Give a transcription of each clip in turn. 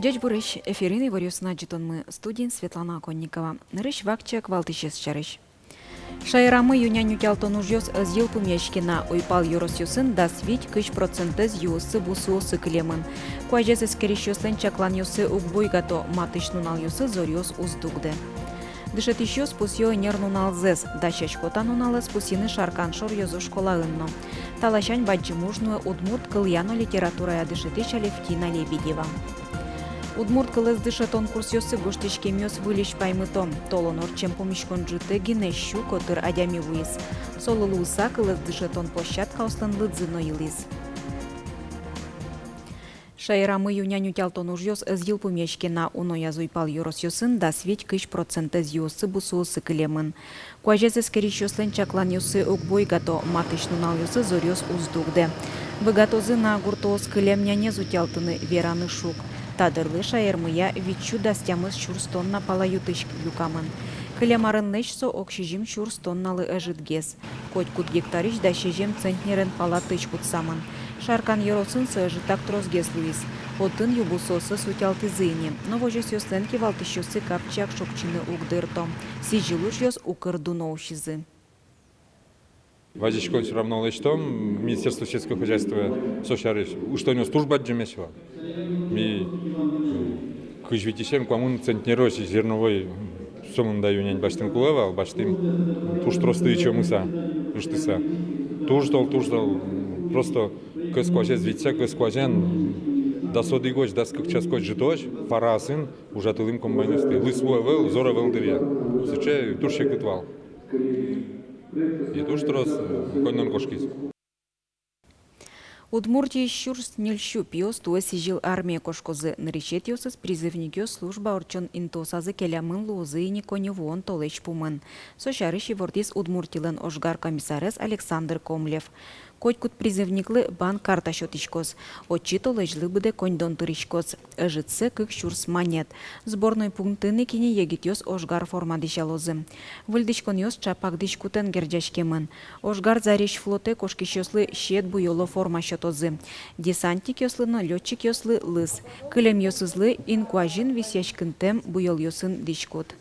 Дядь Бурыш, эфирины варюсна мы студин Светлана Конникова. Нырыш вакчак валтышес чарыш. Шайрамы юняню тялтон ужьёс зил пумяшкина, ойпал юросюсын да свить кыш процентез юсы бусуосы клемын. Куажес эскерещёслен чаклан юсы угбойгато матышнунал юсы зорьёс уздугде. Дышет еще спусьё нернунал зес, да чачкотан уналы спусины шаркан шор йозу школаынно. Талашань баджимужную удмурт кыльяно литература дышетыч Алевтина Лебедева. Удмурт кылыз дышетон курс йосы гоштичке мёс вылиш паймытом. Толонор чем помешкон жыты гинещу котыр адями вуис. Солылы уса кылыз дышетон площадка ослын лыдзыно илиз. Шайрамы юняню тялтон ужьёс зил пумешкина уно язуйпал юросьёсын да свить кыш процентез юсы бусуосы кылемын. Куажез эскерищёслен чаклан юсы угбойгато матышнунал юсы зорьёс уздугде. Выгатозы на гуртоос кылемняне зутялтыны вераны шук. Тадырлы шайырмыя вичу дастямыз чурстонна палаютыш люкамын. Кылемарын нешсо окшижим чурстонналы эжитгес. Коть кут гектариш да шежем центнерен палатыш кутсамын. Шаркан еросын сыжитак трозгес луис. Отын юбусосы сутялты зыйне. Но вожес ёслен кивалтышёсы капчак шокчины угдырто. Сижилуш ёс укырду ноушизы. Вазичко все равно лечтом, Министерство сельского хозяйства сошариш, уж то у него служба джемесила. Ми кыжвитисем кому центнероси зерновой сомын даю нянь баштым кулевал, баштым туш тросты чомыса, уштыса. Туждал, просто көз кважез витсе, көз кважен да соды гоч, да скак коч житоч, фарасын, уже тылым комбайнисты. Лысвой вел, зора вел дырья. Сече туршек витвал. И туш трос коннон кошкиз. Удмуртии щурс нельщу пьёс туэси жил армия кошкозы. Наречет ёсыз призывникё служба орчон интосазы келямын лузы и никоневуон толеч пумын. Сошарыщи вордис удмуртилен ошгар комиссарес Александр Комлев. Котькут призывниклы бан карта шотичкоз. Очи толежлы быде коньдон туричкоз. Эжитсе кык щурс манет. Сборной пунктыны кини егит ёс ошгар форма дишалозы. Выльдичкон ёс чапак дишкутен герджашкемын. Ошгар зареш флоте кошкищёслы щет буйоло форма шотозы. Десантик ёслыно лётчик ёслы лыс. Кылем ёсызлы инкуажин висяшкынтем буйол ёсын дишкот.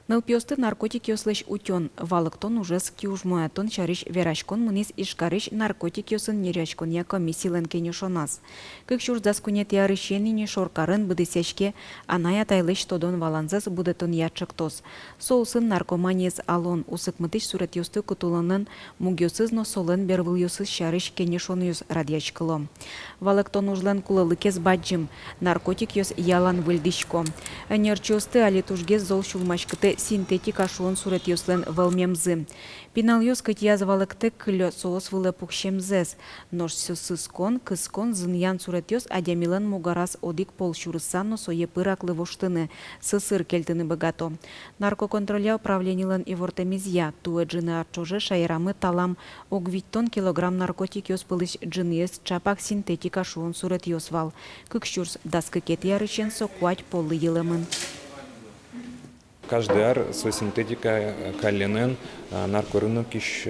Нылпёсты наркотик ёслыш утён. Валыктон уже скиужмоятон чариш верашкон мынис ишкариш наркотик ёсын нерячкон я комиссийлен кенешонас. Кык шурдас кунет ярышенине шоркарын быдысячке аная тайлыш тодон валанзас будетон ячыктос. Соусын наркоманиес алон усыкмытыш сурет ёсты кутуланын мугёсыз но солен бервыл ёсыз чариш кенешон ёс радиачкылом. Валыктон ужлен кулылыкес баджим. Наркотик ёс ялан выльдишко. Нерчосты алитушгез зол шулмашкыты синтетика шуон сурет ёслен вълмемзы. Пинал ёс кытьяз валыктык кылё соос вылы пукшемзес. Нож сыскон, кыскон зыньян сурет ёс адямилен мугарас одик полшурысан но сое пыраклы воштыны, сысыр кельтыны богато. Наркоконтролля управленилен и вортемизья, туэ джины арчоже шайрамы талам огвиттон килограмм наркотик ёс пылыш джыньес чапак синтетика шуон сурет ёс вал. Кыкшурс даскыкет ярычен сокуать полы йылымын. Каждый ар со синтетика каленен наркорынок иш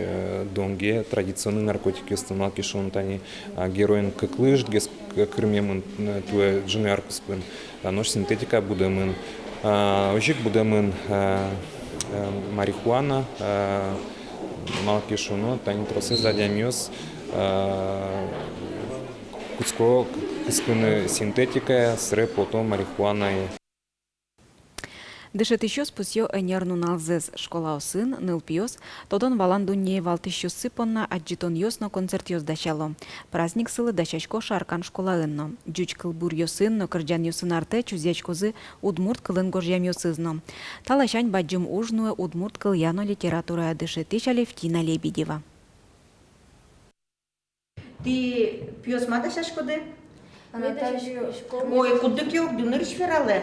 донге традиционный наркотики установал кишон тани героин кыклыш гес кырмемын туе джины аркуспын нож синтетика будемын ожик будемын марихуана малкишоно тани процесс задямёс куцко кыскыны синтетика сре потом марихуана. Дышет еще спусьё энерну налзез школа осын, нылпиос, тодон валан дунье валтыщу сыпонна аджитон ёсно концерт ёс дачало. Праздник сылы дачачко шаркан школа ынно. Джуч кылбур ёсын, но кырджан ёсын арте чузячкозы удмурт кылын горжям ёсызно. Талашань баджим ужнуэ удмурт кыльяно литература дышетыч Алевтина Лебедева. Ти пьёс мадашашкоды? Ой, кудык ёк дунырыш ферале.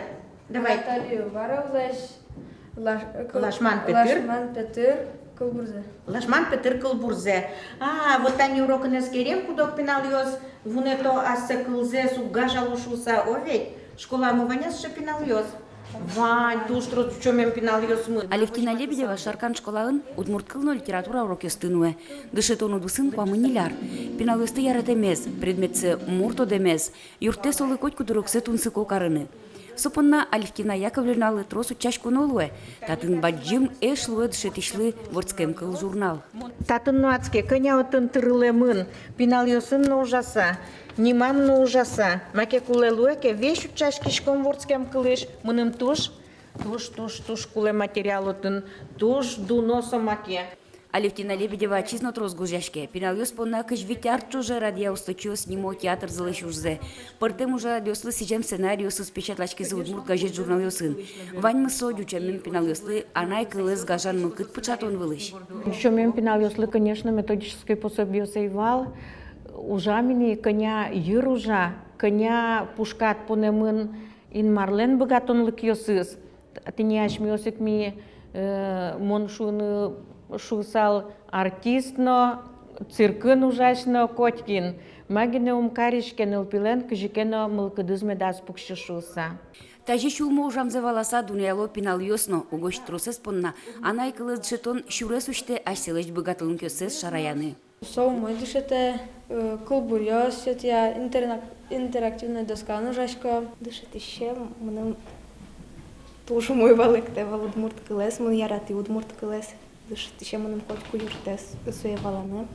Давай. Наталью Варовлаш, Лашман Петыр Кылбурзе. Лашман Петыр Кылбурзе. Вот они уроки не скерем, кудок пинал ёс, вунето асе кылзе сугажа лушуса, овей, школа муваняс ше пинал ёс. Вань, туштро чөмен пинал ёсмы. Алевтина Лебедева шаркан школаын удмурт кылно литература урок ёстынуэ. Дышетону дусын памыниляр. пиналысты ярат эмес, предметсы мурто демес, юрте солы коть кудуруксы тунсы кокарыны. Супынна Алевтина Яковлевна алы тросу чашку нолуэ, татын баджим эшлуэ дшетишлы вордскем кыл журнал. Татын нуацке, коня отын тырылемын, пиналиосын на ужаса, нимам на ужаса. Маке кулелуэке, вещу чашкишком вордскем кылыш, мыным туш куле материал отын, туш дуноса маке. Алевтина Лебедева чизно трос гужашке. Пиналиос понна кыш витярчу уже радио усточу снимо театр залыш ужзе. Пыртым уже радиослы сижем сценариосыз печатлачки за удмурт газет журналиосын. Вань мы содюча мен пиналиослы анай кылыз гажан мылкыт пычатон вылыш. Еще мен пиналиослы, конечно, методическое пособие сейвал. Ужамини коня юружа, коня пушкат понемын ин марлен богатонлык йосыз. Атыняш миосик ми моншуны шусал артистно, циркын ужашно коткин. Магине умкаришкен илпилен кыжикено мылкыдызме дас пукшишуса. Тажи шулмо ужамзе валаса дунияло пиналиосно угош тросес понна анай кылыз джетон шурес уште аселеш богатылын көсес шараяны. Сол мой дышите кылбурьос, я интерактивная доска ножашка. Дышите ще, мене дуже мой великте удмурт килес, мен ярати удмурт килес. Дышите ще мене хоть юрте своє валане.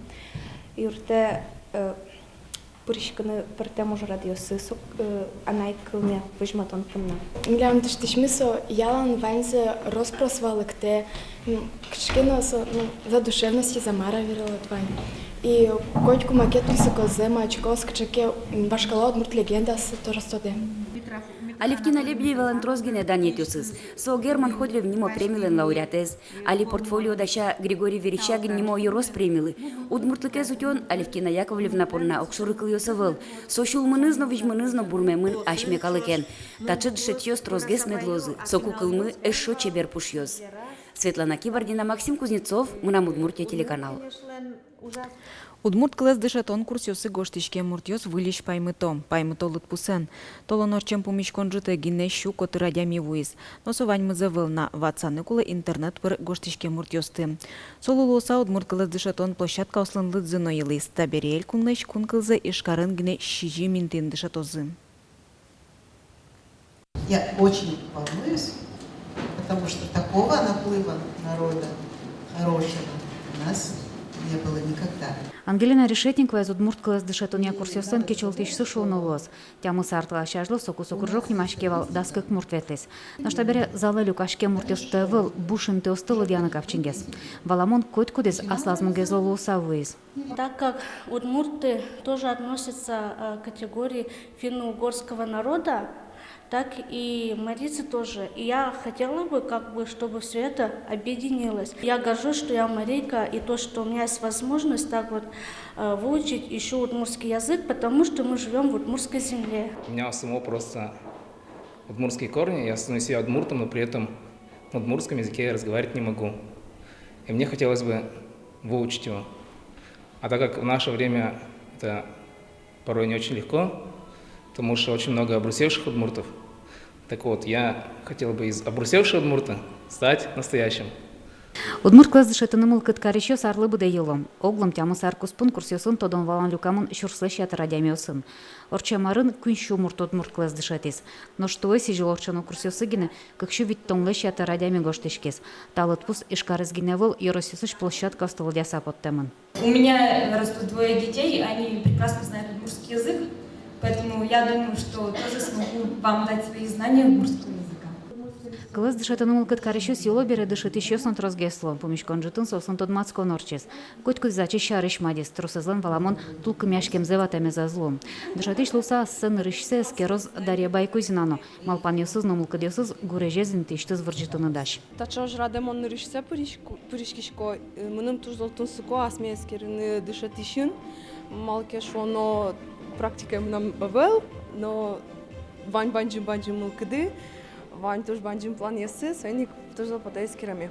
Юрте пуришканы перте може радиосы сок, анай кылне вижматон пунна. Глядам дышите шмисо, ялан ванзе розпрос великте, кшкено за душевності замара вірила твань. І котку макету се козе мачко скчеке башкала удмурт легенда с торстоде. Алевтина Лебедева лантрозгине данетюсыз. Со Герман Ходрев нимо премилен лауреатез. Али портфолио даша Григорий Верещагин нимо юрос премилы. Удмуртлыкез утен Алевтина Яковлевна понна окшуры кыльосывыл. Со шулмынызно вижмынызно бурмемын ашмекалыкен. Тачы дышетьёс трозгес медлозы. Со кукылмы эшо чебер пушьёс. Светлана Кибардина, Максим Кузнецов, Мунам Удмуртия телеканал. Удмурт кылыз дышатон курсёсы гоштишке муртёс вылиш паймыто. Паймыто лытпусен. Толонорчем помичкон жыты гинне щу коты радями вуиз. Носовань мызывыл на ватсаны кулы интернет пыр гоштишке муртёсты. Солулоса удмурт кылыз дышатон площадка ослын лыдзыно елыз. Табериэль кунлэш кун кылзы ишкарын гине щижи минтын дышатозы. Я очень волнуюсь, потому что такого наплыва народа хорошего у нас не было никогда. Ангелина Решетникова из Удмурт кылыз дышатония курсёсын кечолтишсы шоуновоз. Тямы сартыла шажлы соку-сокуржок немашкевал даскык муртветлес. На штабере залы люкашке муртёстывыл бушин теостылы дьяны капчингес. Баламон котькудес аслазмуге золуса выез. Так как удмурты тоже относятся к категории финно-угорского народа, так и марийцы тоже. И я хотела бы, чтобы все это объединилось. Я горжусь, что я марийка, и то, что у меня есть возможность так вот выучить еще удмуртский язык, потому что мы живем в удмуртской земле. У меня самого просто удмуртские корни, я становлюсь удмуртом, но при этом на удмуртском языке я разговаривать не могу. И мне хотелось бы выучить его. А так как в наше время это порой не очень легко, потому что очень много обрусевших удмуртов. Так вот, я хотел бы из обрусевшего удмурта стать настоящим. Удмурт кылыз дышатыны мылкыт карещё сарлы быда елом. Оглым тямы саркуспын курсёсын тодон валан люкамын шурслыш ятыр радямёсын. Орчамарын күншү мурт удмурт кылыз дышатес. Но что сижил орчану курсёсы гине, какшу вид тонлыш ятыр радями гоштешкес. Талытпус ишкарыз гине выл еросёсыш площадка встал дяса подтемын. У меня растут двое детей, они прекрасно знают удмуртский язык. Поэтому я думаю, что тоже смогу вам дать свои знания удмуртского языка. Кылыз дышатыны мылкыт карещё село бере дышыты щёсын трозгесло. Помишкон жытын сосын тодмацко норчес. Котькуз зачи шарыш мадис. Трусызлын валамон тулкы мяшкемзе ватаме за злом. Дышатыш луса сын рышсе скероз Дарья Байкузинано. Малпан ёсыз но мылкыт ёсыз гурежезин тиштыз выржытыны даш. Тачож радемон рышсе пыришкишко. Мыным тужзолтун сыко асмескерины дышатышын. Малкеш оно практика нам бавел, но вань банджи мылкыды. вань тоже банджим план ясы, свойник тоже подай скирами.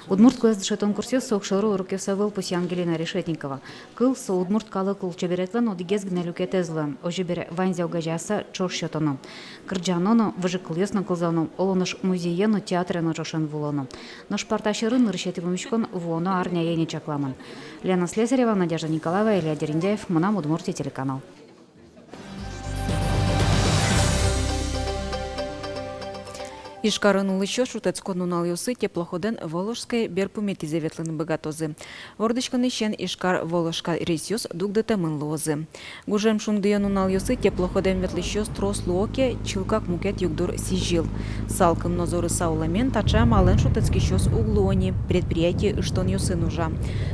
Удмурт класс дышетон курсе сокшору урокевса вылпуси Ангелина Решетникова. Кыл со удмурт калы кыл чеберетлен одигез гнелюкетезлы. Ожебере ванзя угажаса чоршетоно. Кырджаноно выжыкылесно кылзано. Олоныш музеено театрено чошен вулоно. Наш парташырын решети помещкон вуоно арня ени чакламан. Лена Слесарева, Надежда Николаева, Илья Дериндяев, Мунам Удмуртия телеканал. Ишкарын улыщо шутецкон унал юсы теплоходен Воложская берпумети заветлын богатозы. Вордычкан ищен Ишкар Воложка рейсюс дугдете мын лозы. Гужем шундыен унал юсы теплоходен ветлыщо строс луоке чилкак мукет югдур сижил. Салкым нозоры сауламен тача мален шутецкищос углуони предприятие иштон юсы нужа.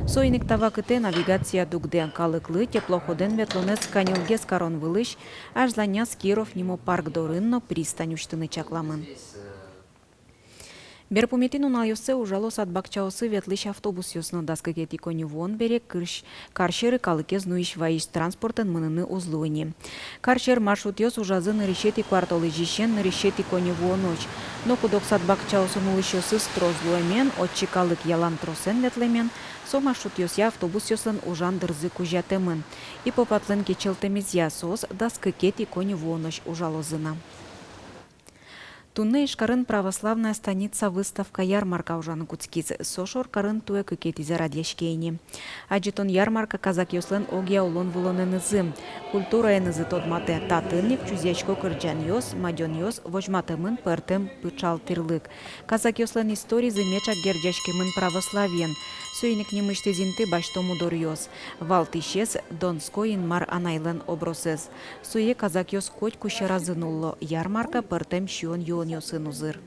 Соиник тавакыте навигация дугде калыклы теплоходен ветлонец канилгес карон вылыш, аж заняс Киров нимо парк дорынно пристань уштыны чакламын. Берпуметин унал юсы ужалос от бакчаосы ветлыш автобус юсны даскагети кони вон берег каршеры калыкез нуиш ваиш транспортен мыныны узлуыни. Каршер маршрут юс ужазы решети кварталы жишен решети кони воноч. Но кудокс от бакчаосы нулыщосы строзлуэмен, отчи калык ялан тросен ветлемен, со маршрут юсья автобус юсын ужан дырзы кужатемын. И по патленке челтемез ясос даскагети кони воноч ужалозына. Тунне Ишкарын православная станица выставка ярмарка ужаны куцкиз. Сошор карын туе кыкетизе радьяшкейни. Аджитон ярмарка казак юслен огия улон вулоненызы. Культура енызы тодмате татынник, чузячко кырджан йос, мадьон йос, вожматымын пыртым пычал тырлык. Казак юслен истории замеча гердяшкемын православен. Сойник немышты зинты баштому дор йос. Валт ищес донскоин мар анайлен обросез. Суе казак йос коть кущеразынулло. Ярмарка пыртым щион йон йосын узыр.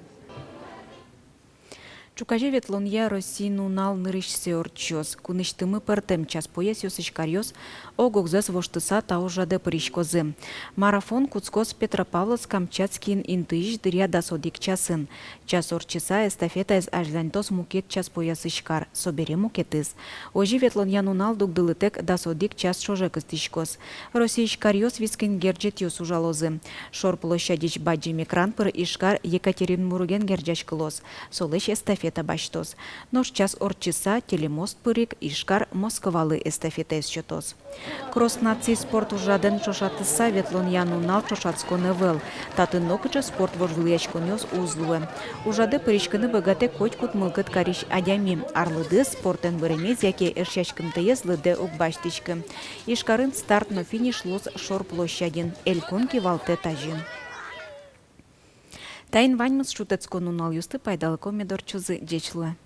Чукаже ветлонья Россину нал нырыш сеорчос. Куныштымы пыртым час пояс йосышкарьос, огогзес воштыса таужаде пыришкозы. Марафон Куцкос Петропавловск Камчатскин интыш дыря дасодик часын. Час орчыса эстафета из ажлянтос мукет час поясышкар. Собере мукетыз. Ожи ветлонья нунал дугдылытек дасодик час шожекыстышкос. Российшкарьос вискин герджет йос ужалозы. Шор площадич баджим экран пыр ишкар Екатеринбурген герджачкылос. Солыш эстафета баштос. Нож час орчыса телемост пырик Ишкар Московалы эстафета счетос. Кросс наций спорт ужаден чошатыса ветлонья нунал чошатсконе вел. Татын нокыча спорт вожвылячконёс узлуе. Ужаде пыричкыны богате котькут мылгыт кариш адями. Арлыды спортен выремез яке эршячкымтыез лыде укбаштичкы. Ишкарын старт но финиш лос шор площадин. Элькунки валте тажин. Тайн ваньмыз шутецкон унал юсты пайдалыко медорчузы джечлы.